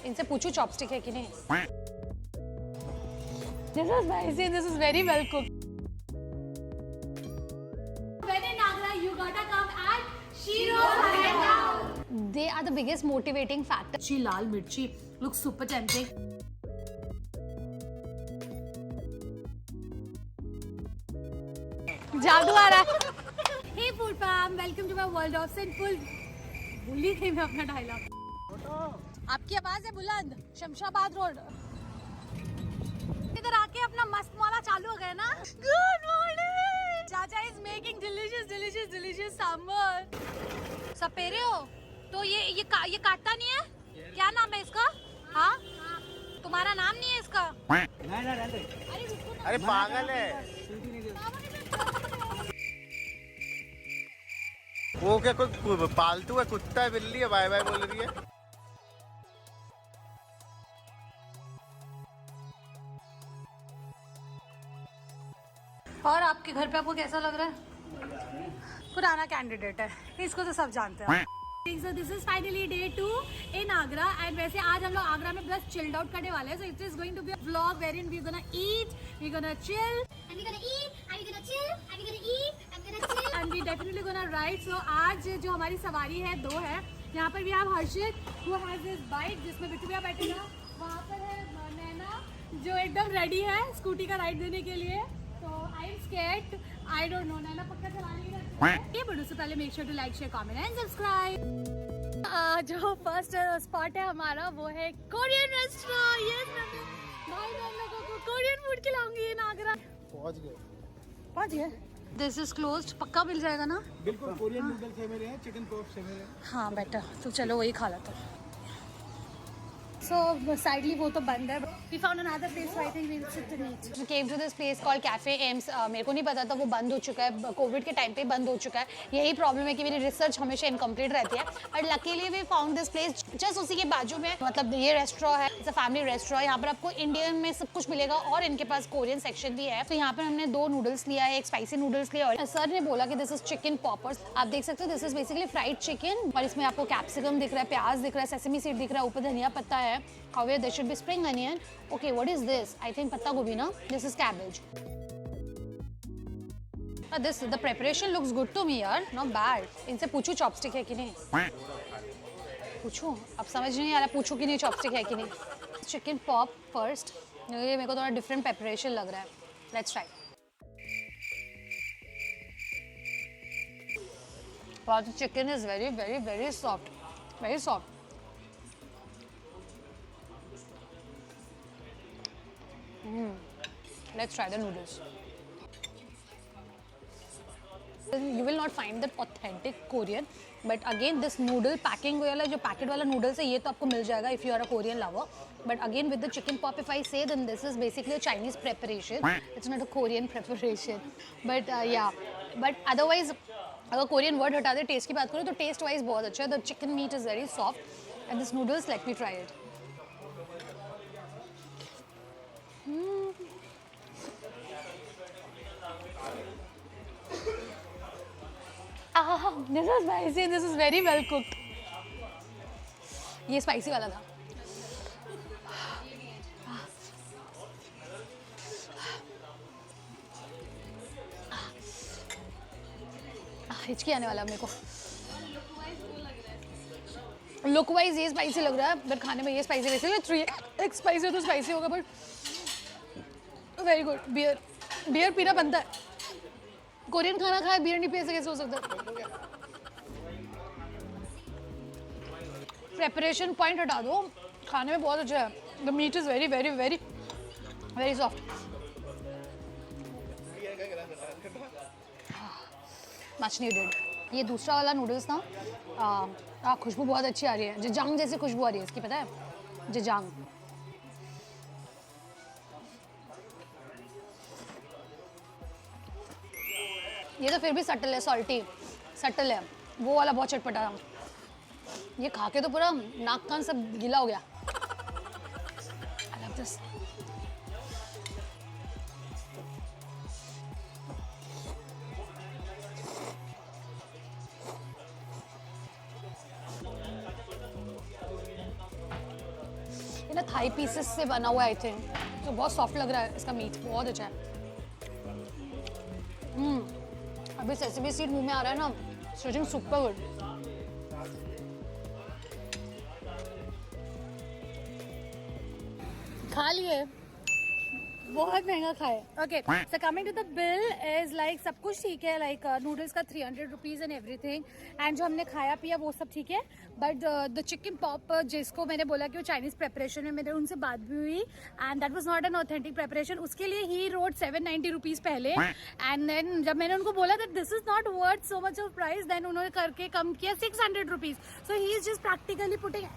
इनसे पूछू चॉपस्टिक है कि नहीं। This is spicy and this is very well cooked. When in Agra, you gotta come at Shiro's Hideout. They are the biggest motivating factor. She lal mirchi looks super tempting. जादू आ रहा है। Hey food fam, welcome to my world of sinful. भूल ही गई मैं अपना dialogue. आपकी आवाज है बुलंद। शमशाबाद रोड इधर आके अपना मस्त मौला चालू हो गया ना। Good morning. चाचा इज मेकिंग डिलीशियस सांबर। सपेरे हो तो ये काटता नहीं है। क्या नाम है इसका? हाँ तुम्हारा नाम नहीं है इसका? अरे पागल है वो। क्या कोई पालतू है? कुत्ता है, बिल्ली है? बाय बाय बोल रही है। और आपके घर पे आपको कैसा लग रहा है? पुराना कैंडिडेट है, इसको तो सब जानते हैं। So this is finally day 2 in Agra and वैसे आज हम लोग आगरा में बस chilled out करने वाले हैं. So it is going to be a vlog wherein we're gonna eat, we're gonna chill, and we're gonna eat, and we're gonna chill, and we're gonna eat, and we're gonna chill. and we definitely gonna ride. So आज जो हमारी सवारी है 2 है. यहाँ पर भी आप हर्षित who has his bike जिसमें बिट्टू भैया बैठेगा. वहाँ पर है नैना जो एकदम रेडी है स्कूटी का राइड देने के लिए. So I'm scared. I don't know. नैना पक्का चलाने की ये बड़ों से पहले make sure to like share comment and subscribe. जो फर्स्ट स्पॉट है हमारा वो है कोरियन रेस्टोरेंट. यस भाई मैं लोगों को कोरियन फूड खिलाऊंगी इन आगरा. पहुंच गए. This is closed. पक्का मिल जाएगा ना? बिल्कुल. कोरियन नूडल्स है मेरे हैं, चिकन पॉप्स है मेरे हैं. हाँ बेटा तो चलो वही खा लेते हैं. So साइडली वो तो बंद है. We found another place so I think we'll sit and eat. We came to this place called Cafe Ames. मेरे को नहीं पता था वो बंद हो चुका है. कोविड के टाइम पे बंद हो चुका है. यही प्रॉब्लम है कि मेरी रिसर्च हमेशा इनकम्प्लीट रहती है. But luckily we found this place just उसी के बाजू में. मतलब ये रेस्टोरेंट है, इट्स अ फैमिली रेस्टोरेंट. यहाँ पर आपको इंडियन में सब कुछ मिलेगा और इनके पास कोरियन सेक्शन भी है. तो यहाँ पर हमने 2 नूडल्स लिया है, एक स्पाइसी नूडल्स लिया. और सर ने बोला कि दिस इज चिकन पॉपर्स. आप देख सकते हो this is basically fried chicken. और इसमें आपको कैप्सिकम दिख रहा है, प्याज दिख रहा है, सेसमी सीड दिख रहा है, ऊपर धनिया पत्ता है. However, there should be spring onion. Okay, what is this? I think patta gobi, na? This is cabbage. The preparation looks good to me, yaar. Not bad. इनसे पूछूं चॉपस्टिक है कि नहीं? पूछूं? अब समझ नहीं आ रहा पूछूं कि नहीं चॉपस्टिक है कि नहीं. Chicken pop first. ये मेरे को थोड़ा डिफरेंट प्रेपरेशन लग रहा है. Let's try. Wow, the chicken is very, very, very soft. Very soft. Let's try the noodles. You will not find that authentic Korean, but again this noodle packing वाला जो packet वाला noodles है ये तो आपको मिल जाएगा if you are a Korean lover. But again with the chicken pop, if I say then this is basically a Chinese preparation. It's not a Korean preparation. But yeah, but otherwise अगर Korean word हटा दे test की बात करो तो taste wise बहुत अच्छा है. The chicken meat is very soft and this noodles let me try it. This is spicy and this is very well cooked. ये स्पाइसी वाला था. हिचकी आने वाला मेरे को. लुक वाइज ये स्पाइसी लग रहा है बट खाने में ये स्पाइसी वैसे 3x स्पाइसी हो तो स्पाइसी होगा बट वेरी गुड. बियर पीना बनता है. कोरियन खाना खाए बियर नहीं पी ऐसे कैसे हो सकता है? प्रेपरेशन पॉइंट हटा दो, खाने में बहुत अच्छा है. The meat is very very very very soft. Much needed. ये दूसरा वाला नूडल्स ना खुशबू बहुत अच्छी आ रही है. जजांग जैसी खुशबू आ रही है इसकी, पता है? जजांग. ये तो फिर भी सटल है, सॉल्टी सटल है. वो वाला बहुत चटपटा था. ये खा के तो पूरा नाक कान सब गीला हो गया. I love this. ना थाई पीसेस से बना हुआ है आई थिंक, तो बहुत सॉफ्ट लग रहा है इसका मीट, बहुत अच्छा है। अभी सेसमी सीड मुंह में आ रहा है ना, स्टिचिंग सुपर गुड। खा लिए, बहुत महंगा खाए। Okay, so coming to the bill is like सब कुछ ठीक है, लाइक नूडल्स का 300 रुपीज एंड एवरीथिंग, एंड जो हमने खाया पिया वो सब ठीक है, बट द चिकन पॉप जिसको मैंने बोला कि वो चाइनीज प्रेपरेशन है, मेरे उनसे बात भी हुई and that was not an authentic preparation, उसके लिए ही रोड 790 रुपीज पहले, एंड देन जब मैंने उनको बोला that this is not worth so much of price, then उन्होंने करके कम किया 600 rupees. So he is just practically putting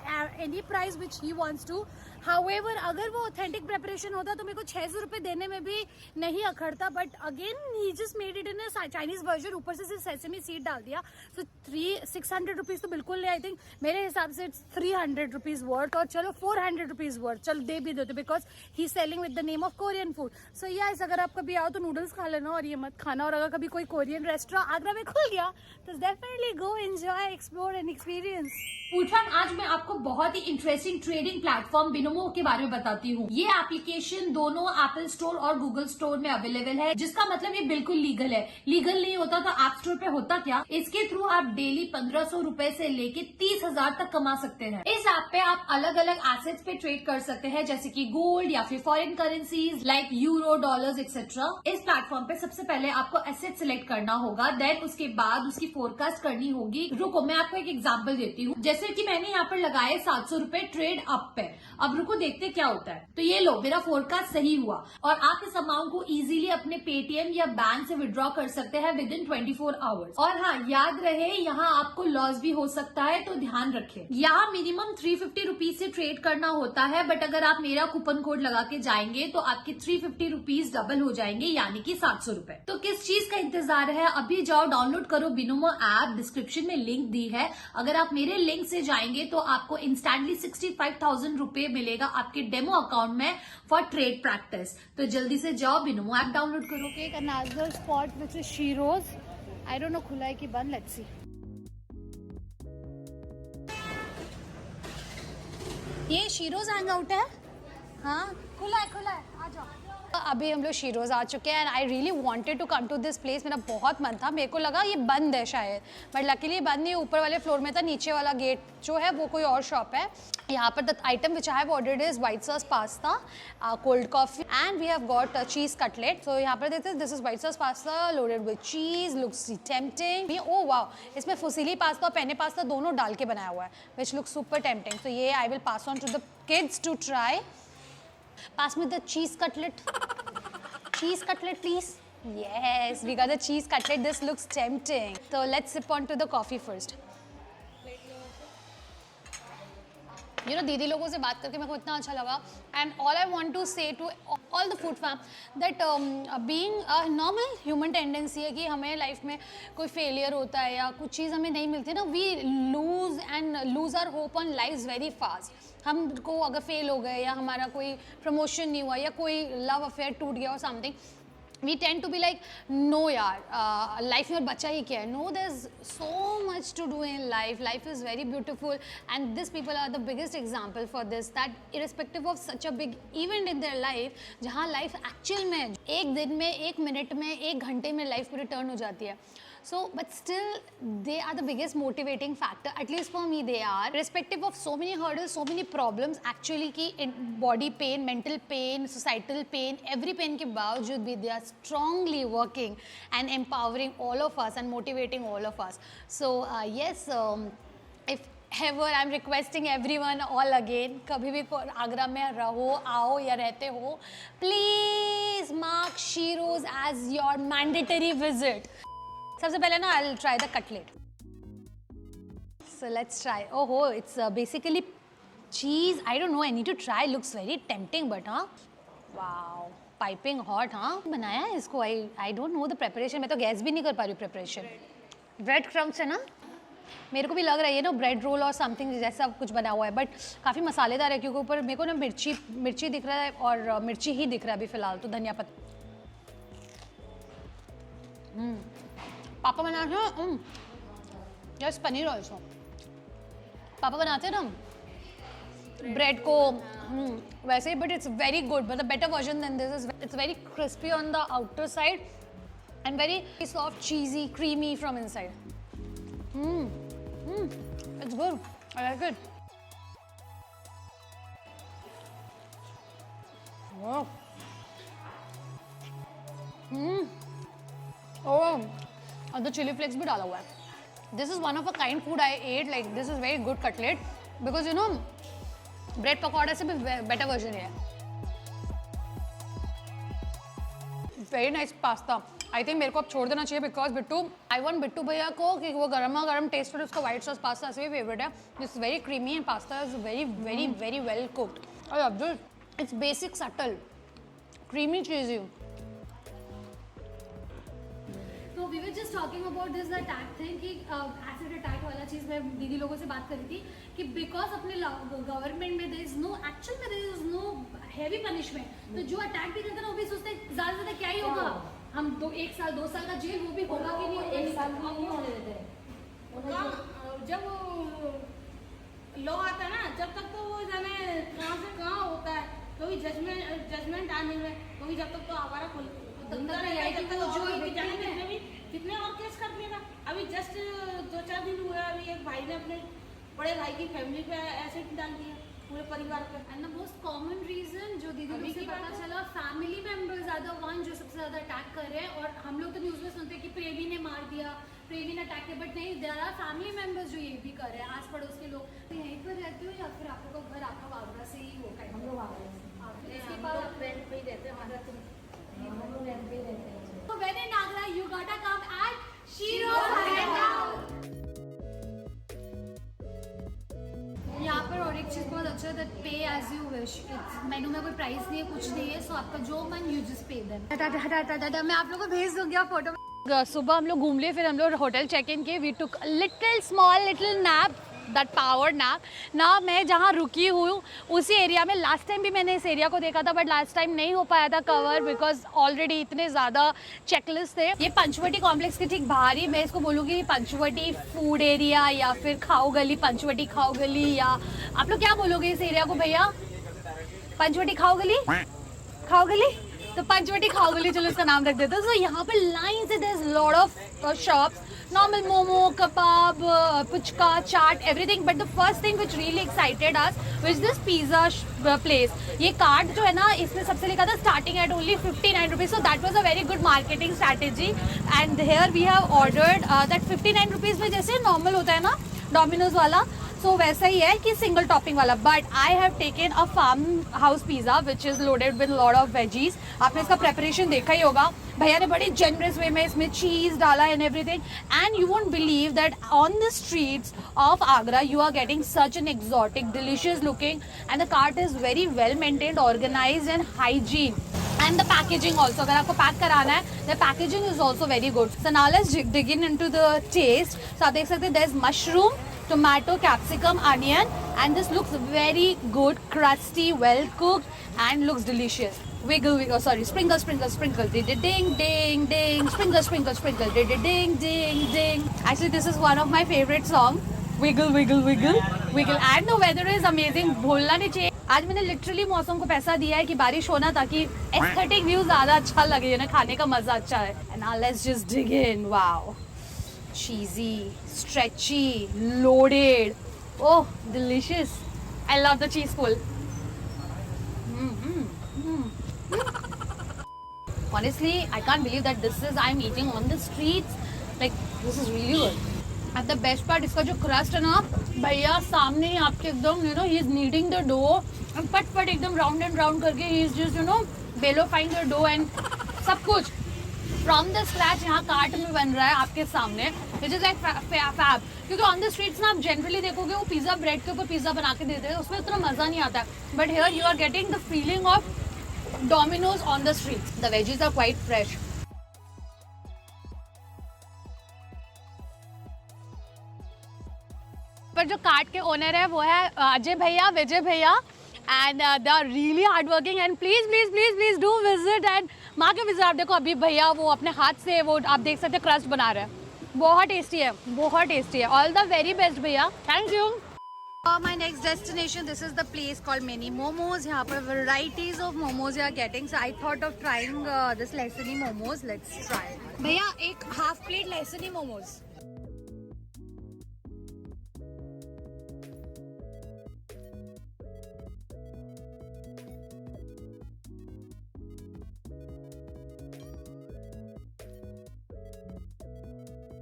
any price which he wants to. However अगर वो ऑथेंटिक प्रेपरेशन होता तो मेरे को 600 रुपए देने में भी नहीं अखड़ता, but again he just made it in a Chinese version, ऊपर से सिर्फ सेसमी सीड डाल दिया। सो 600 रुपीज तो बिल्कुल नहीं, आई थिंक मेरे हिसाब से इट्स 300 रुपीज वर्थ, और चलो 400 रुपीज वर्थ चलो दे भी देते, because he selling with the name of Korean food. So yes, अगर आप कभी आओ तो नूडल्स खा लेना और ये मत खाना, और अगर कभी कोई कोरियन रेस्टोरेंट आगरा में खुल गया तो definitely go enjoy, explore and experience. Food fan, आज मैं आपको बहुत ही इंटरेस्टिंग ट्रेडिंग प्लेटफॉर्म बिनोमो के बारे में बताती हूँ। ये एप्लीकेशन दोनों एप्पल स्टोर और गूगल स्टोर में अवेलेबल है, जिसका मतलब ये बिल्कुल लीगल है। लीगल नहीं होता तो ऐप स्टोर पे होता क्या? इसके थ्रू आप डेली 1500 रुपए से लेके 30,000 तक कमा सकते हैं। इस ऐप पे आप अलग अलग एसेट्स पे ट्रेड कर सकते हैं, जैसे कि गोल्ड या फिर foreign currencies like euro, dollars etcetera. इस प्लेटफॉर्म पे सबसे पहले आपको एसेट सिलेक्ट करना होगा, देन उसके बाद उसकी फोरकास्ट करनी होगी। रुको, मैं आपको एक एग्जाम्पल देती हूँ। जैसे कि मैंने यहाँ पर लगाए 700 रुपए ट्रेड अप पे, अब रुको देखते क्या होता है। तो ये लो, मेरा फोरकास्ट सही हुआ, और आप इस अमाउंट को इजीली अपने पेटीएम या बैंक से विड्रॉ कर सकते हैं विद इन 24 आवर्स। और हाँ, याद रहे यहाँ आपको लॉस भी हो सकता है, तो ध्यान रखें। यहाँ मिनिमम 350 रुपीज से ट्रेड करना होता है, बट अगर आप मेरा कूपन कोड लगा के जाएंगे तो आपके 350 रुपीज डबल हो जाएंगे, यानी कि 700 रुपए। तो किस चीज का इंतजार है? अभी जाओ, डाउनलोड करो बिनोमो ऐप, डिस्क्रिप्शन में लिंक दी है। अगर आप मेरे लिंक से जाएंगे तो आपको इंस्टेंटली 65,000 रुपए मिलेगा आपके डेमो अकाउंट में फॉर ट्रेड प्रैक्टिस। तो जल्दी से जाओ, बिनोमो ऐप डाउनलोड करो। एक another spot which is Sheroes, I don't know खुला है कि बंद, लेट्स सी। ये शीरोज हैंग आउट है, हाँ खुला है, आ जाओ। अभी हम लोग शीरोज आ चुके हैं and I really wanted to come to this place, मेरा बहुत मन था, मेरे को लगा ये बंद है शायद, बट लकीली बंद नहीं, ऊपर वाले फ्लोर में था, नीचे वाला गेट जो है वो कोई और शॉप है। यहाँ पर the item which I have ordered is white sauce pasta, cold coffee and we have got cheese cutlet. So यहाँ पर देखते हैं, this is white sauce pasta loaded with cheese, looks tempting. Oh wow, इसमें fusilli pasta और penne pasta दोनों डाल के बनाया हुआ है, विच लुक्स सुपर टेम्पटिंग। तो ये I will pass on to the kids to try. Pass me the cheese cutlet. Cheese cutlet, please. Yes, we got the cheese cutlet. This looks tempting. So let's sip on to the coffee first. You know, दीदी लोगों से बात करके मेरे को इतना अच्छा लगा, and all I want to say to all the food fam that being a normal human tendency है कि हमें लाइफ में कोई फेलियर होता है या कुछ चीज़ हमें नहीं मिलती ना, we lose our hope on lives very fast. हमको अगर फेल हो गए या हमारा कोई प्रमोशन नहीं हुआ या कोई लव अफेयर टूट गया और something, we tend to be like, no yaar, life में बचा ही क्या है? No, there's so much to do in life. Life is very beautiful, and these people are the biggest example for this. That irrespective of such a big event in their life, जहाँ life actual में एक दिन में, एक minute में, एक घंटे में लाइफ पूरी टर्न हो जाती है. So, but still, they are the biggest motivating factor. At least for me, they are. Irrespective of so many hurdles, so many problems. Actually, की body pain, mental pain, societal pain, every pain के बावजूद भी they are strongly working and empowering all of us and motivating all of us. So, yes, if ever I'm requesting everyone all again, कभी भी आगरा में रहो, आओ या रहते हो, please mark Shiro's as your mandatory visit. सबसे पहले ना I'll try the cutlet. So let's try. Oh, it's basically cheese. I don't know. I need to try. Looks very tempting, but huh? Wow, piping hot, huh? बनाया है इसको. I don't know the preparation. मैं तो gas भी नहीं कर पा रही हूँ preparation. Bread crumbs है ना? मेरे को भी लग रहा है ये ना ब्रेड रोल और समथिंग जैसा कुछ बना हुआ है, बट काफ़ी मसालेदार है क्योंकि ऊपर मेरे को ना मिर्ची दिख रहा है और मिर्ची ही दिख रहा है अभी फ़िलहाल तो धनिया पत्ता. पापा बनाते हैं यस पनीर ऑल्सो. पापा बनाते हैं ना ब्रेड को वैसे ही, बट इट्स वेरी गुड, मतलब better version than this is. It's very crispy on the outer side and very soft, cheesy, creamy from inside. It's good. I like it. Wow. Oh, और the chili flakes भी डाला हुआ है. This is one of a kind food I ate. Like this is very good cutlet because you know bread पकौड़े से भी better version है. Very nice pasta. I think मेरे को अब छोड़ देना चाहिए because Bittu, I want Bittu भैया को कि वो गर्मा गर्म टेस्ट और उसका व्हाइट सॉस पास्ता ऐसे भी फेवरेट है. This very creamy and pasta is very very very well cooked. I love this. It's basic subtle creamy cheesy. तो we were just talking about this attack thing कि acid attack वाला चीज़ मैं दीदी लोगों से बात करी थी कि बिकॉज अपने गवर्नमेंट में देयर इज नो एक्चुअल में there is no heavy punishment. तो जो अटैक भी करता है वो भी सोचते हैं ज़्यादा से ज़्यादा क्या ही होगा, हम 1 साल 2 साल का जेल, वो भी होगा कि नहीं, 1 साल का नहीं होने देते. जब लॉ आता है ना, जब तक तो वो जाने कहाँ से कहाँ होता है, कभी जजमेंट आने में, कभी जब तक तो आवारा खुल कितने और केस कर दिया था. अभी जस्ट 2-4 दिन हुए, अभी एक भाई ने अपने बड़े भाई की फैमिली पे एसिड डाल दिया, पूरे परिवार पे. And the most common reason जो दीदी लोग से पता चला, family members are the one जो सबसे ज्यादा अटैक कर रहे हैं. और हम लोग तो न्यूज़ में सुनते हैं कि प्रेमी ने मार दिया, प्रेमी ने अटैक किया, बट नहीं, देयर आर फैमिली मेंबर्स जो ये भी कर रहे हैं, आस पड़ोस के लोग. तो यहीं पर रहते हो या फिर आप लोग का घर आपका आगरा से ही होगा? हम लोग आगरा से. इसके बाद रेंट पे ही रहते हैं. हमारा हम लोग रेंट पे ही रहते हैं. तो when in Agra you gotta come at Sheroes house. यहाँ पर और एक चीज़ बहुत अच्छा है, दैट पे एज यू विश. मेनू में कोई प्राइस नहीं है, कुछ नहीं है, सो आपका जो मन यू जस्ट पे देम. मैं आप लोगों को भेज दूंगी फोटो. सुबह हम लोग घूम लिए, फिर हम लोग होटल चेक इन किए. We took little small little nap, that power nap. ना मैं जहाँ रुकी हुई हूँ उसी एरिया में, लास्ट टाइम भी मैंने इस एरिया को देखा था, बट लास्ट टाइम नहीं हो पाया था कवर बिकॉज ऑलरेडी इतने ज़्यादा चेकलिस्ट थे. ये पंचवटी कॉम्प्लेक्स के ठीक बाहर ही, मैं इसको बोलूँगी पंचवटी फूड एरिया या फिर खाओ गली, पंचवटी खाओ गली, या आप लोग क्या बोलोगे इस एरिया को भैया? पंचवटी खाओ गली, खाओ गली, तो पंचवटी खाओ गली, चलो इसका नाम रख देते हैं. तो यहाँ पर लाइन से there is lot of shops, normal momo, kebab, puchka, chaat, everything. But the first thing which really excited us was this pizza place. ये कार्ट जो है ना, इसमें सबसे लिखा था starting at only 59 rupees. So that was a very good marketing strategy. And here we have ordered that 59 rupees में जैसे normal होता है ना Domino's वाला, so वैसा ही है कि सिंगल टॉपिंग वाला. But I have taken a farm house pizza which is loaded with lot of veggies. आपने इसका प्रेपरेशन देखा ही होगा. भैया ने बड़ी जेनरस वे में इसमें चीज़ डाला and everything. And you won't believe that on the streets of Agra you are getting such an exotic delicious looking, and the cart is very well maintained, organized and hygiene. And the packaging also, अगर आपको pack कराना है, the packaging is also very good. So now let's dig into the taste. So आप देख सकते हैं, there is mushroom, tomato, capsicum, onion, and this looks very good, crusty, well cooked, and looks delicious. Wiggle, wiggle, sorry, sprinkle, sprinkle, sprinkle, ding, ding, ding, ding, sprinkle, sprinkle, sprinkle, ding, ding, ding, ding. Actually, this is one of my favorite songs. Wiggle, wiggle, wiggle, wiggle. And the weather is amazing. भूलना नहीं चाहिए. आज मैंने literally मौसम को पैसा दिया है कि बारिश होना, ताकि एस्थेटिक व्यू ज़्यादा अच्छा लगे ना, खाने का मज़ा अच्छा है. And now let's just dig in. Wow. Cheesy, stretchy, loaded. Oh, delicious. I love the cheese pull. Honestly, I can't believe that this is I'm eating on the streets. Like, this is really good. And the best part, इसका जो crust है ना, भैया सामने ही आपके एकदम, you know, he is kneading the dough and पट एकदम round and round करके he is just, you know, bellifying the dough and सब कुछ from the scratch यहाँ कार्ट में बन रहा है आपके सामने, which is like fab. क्योंकि on the streets ना आप generally देखोगे वो पिज़्ज़ा ब्रेड के ऊपर पिज़्ज़ा बना के देते हैं, उसमें उतना मज़ा नहीं आता है. But here you are getting the feeling of Domino's on the streets. The veggies are quite fresh. पर जो कार्ट के ओनर है वो है अजय भैया, विजय भैया, and they are really hard working. And please please please please do visit and माँ के विजिट. आप देखो अभी भैया वो अपने हाथ से वो आप देख सकते हैं क्रस्ट बना रहे हैं. बहुत टेस्टी है, बहुत टेस्टी है. ऑल द वेरी बेस्ट भैया, thank you. My next destination, this is the place called Mini Momos. यहाँ पर varieties of momos you are getting. So I thought of trying this Lehsuni momos. Let's try. भैया एक half plate Lehsuni momos.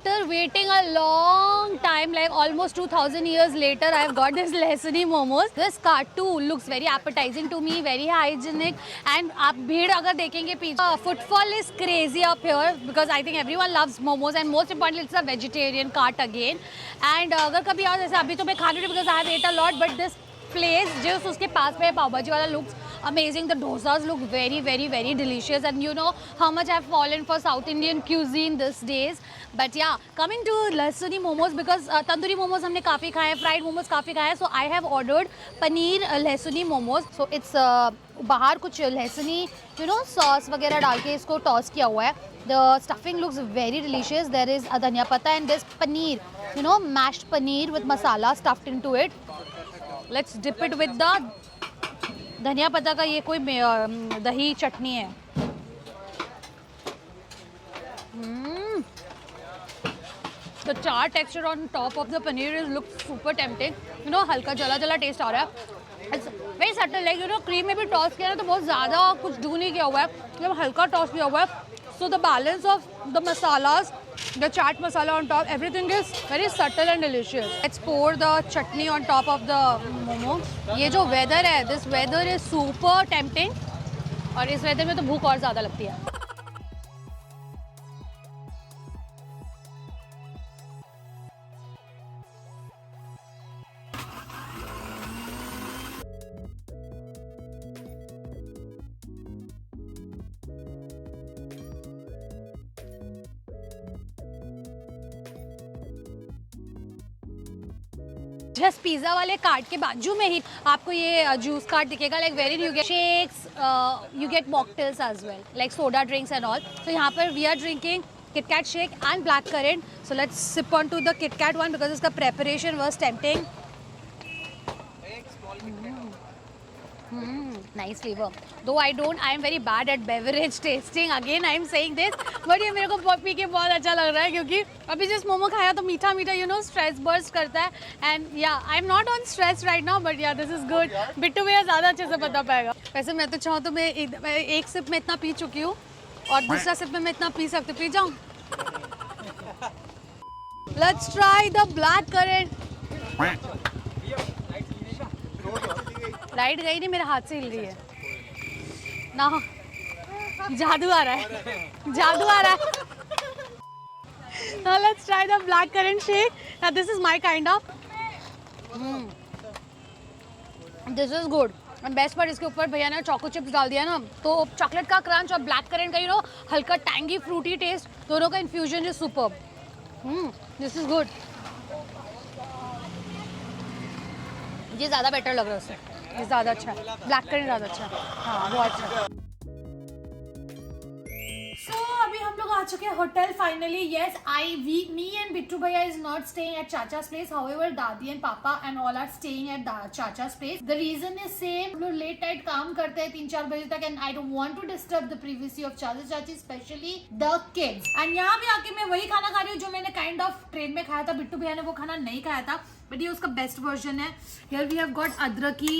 After waiting a long time, like almost 2000 years later, I have got this Lehsuni momos. This cart too looks very appetizing to me, very hygienic. And आप भीड़ अगर देखेंगे पीछे, footfall is crazy up here because I think everyone loves momos and most importantly it's a vegetarian cart again. And अगर कभी और जैसे अभी तो मैं खा रही हूँ because I have ate a lot, but this place just उसके पास में पाव भाजी वाला looks amazing. The dosas look very very delicious and you know how much I've fallen for South Indian cuisine these days. But yeah, coming to Lehsuni momos because tandoori momos हमने काफ़ी खाए हैं, fried momos काफ़ी खाए हैं. So I have ordered paneer Lehsuni momos. So it's बाहर कुछ लहसुनी you know sauce वगैरह डाल के इसको toss किया हुआ है. The stuffing looks very delicious. There is a dhania pata and this paneer, you know, mashed paneer with masala stuffed into it. Let's dip it with the धनिया पत्ता का ये कोई दही चटनी है. The char texture on top of the paneer looks super tempting. You know, हल्का जला जला टेस्ट आ रहा है. It's very subtle, like you know, cream में भी टॉस किया ना तो बहुत ज़्यादा कुछ डू नहीं किया हुआ है. मतलब हल्का टॉस किया हुआ है. So the balance of the masalas, the chaat masala on top, everything is very subtle and delicious. Let's pour the chutney on top of the momo. ये जो weather है, this weather is super tempting. और इस weather में तो भूख और ज़्यादा लगती है. जस्ट पिज़्ज़ा वाले कार्ट के बाजू में ही आपको ये जूस कार्ट दिखेगा. Like very you get shakes, you get mocktails as well like soda drinks and all. तो यहाँ पर we are drinking KitKat shake and blackcurrant. So let's sip on to the KitKat one because इसका preparation was tempting. Nice flavor. Though I am very bad at beverage tasting. Again I am saying this, but ये मेरे को P के बहुत अच्छा लग रहा है क्योंकि अभी जिस मोमो खाया तो मीठा मीठा you know stress burst करता है. And yeah, I am not on stress right now, but yeah this is good. Bittu भैया ज़्यादा अच्छे से बता पाएगा. वैसे मैं तो चाहूँ तो मैं एक सिप में इतना पी चुकी हूँ और दूसरा सिप में मैं इतना पी सकती पी जाऊँ. Let's try the blackcurrant. Light गई नहीं, मेरे हाथ से हिल रही है ना. जादू आ रहा है, जादू आ रहा है. Now let's try the blackcurrant shake. Now this is my kind of. This is good. And best part इसके ऊपर भैया ने चोको चिप्स डाल दिया ना तो चॉकलेट का क्रंच और ब्लैककरेंट का यू नो हल्का टैंगी फ्रूटी टेस्ट दोनों का infusion is superb. This is good. ये ज़्यादा बेटर लग रहा है उससे. ये ज़्यादा अच्छा है. ब्लैककरेंट ज़्यादा अच्छा है. हाँ बहुत अच्छा है. So, अभी हम लोग आ चुके हैं hotel finally. Yes, me and Bittu Bhaiya is not staying at Chacha's place. However, Dadi and Papa and all are staying at Chacha's place. The reason is same. हम लोग लेट नाइट काम करते हैं 3-4 बजे तक and I don't want to disturb the privacy of Chachi, especially the kids. And यहाँ भी आके मैं वही खाना खा रही हूँ जो मैंने kind of ट्रेन में खाया था. बिट्टू भैया ने वो खाना नहीं खाया था, but ये उसका बेस्ट वर्जन है. Here we have got अदरकी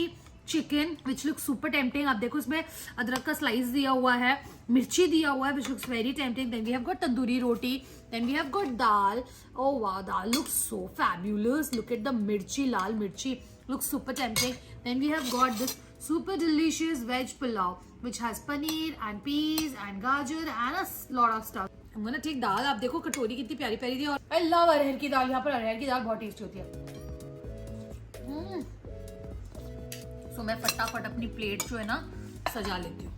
chicken which look super tempting. आप देखो इसमें अदरक का स्लाइस दिया हुआ है, मिर्ची दिया हुआ है which looks very tempting. Then we have got tandoori roti. Then we have got dal. Oh वाह, dal looks so fabulous. Look at the mirchi, lal mirchi looks super tempting. Then we have got this super delicious veg pulao which has paneer and peas and gajar and a lot of stuff. I'm gonna take dal. आप देखो कटोरी कितनी प्यारी प्यारी थी. और I love अरहर की दाल. यहाँ पर अरहर की दाल बहुत टेस्टी होती है. तो मैं फटाफट अपनी प्लेट जो है ना सजा लेती हूँ.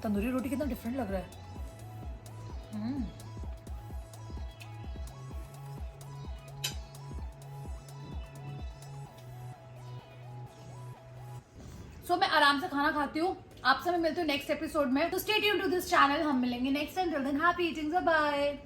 तंदूरी रोटी कितना डिफरेंट लग रहा है. सो मैं आराम से खाना खाती हूँ। आपसे मैं मिलती हूँ नेक्स्ट एपिसोड में। तो stay tuned to this channel. हम मिलेंगे next time. Till then happy eating, bye.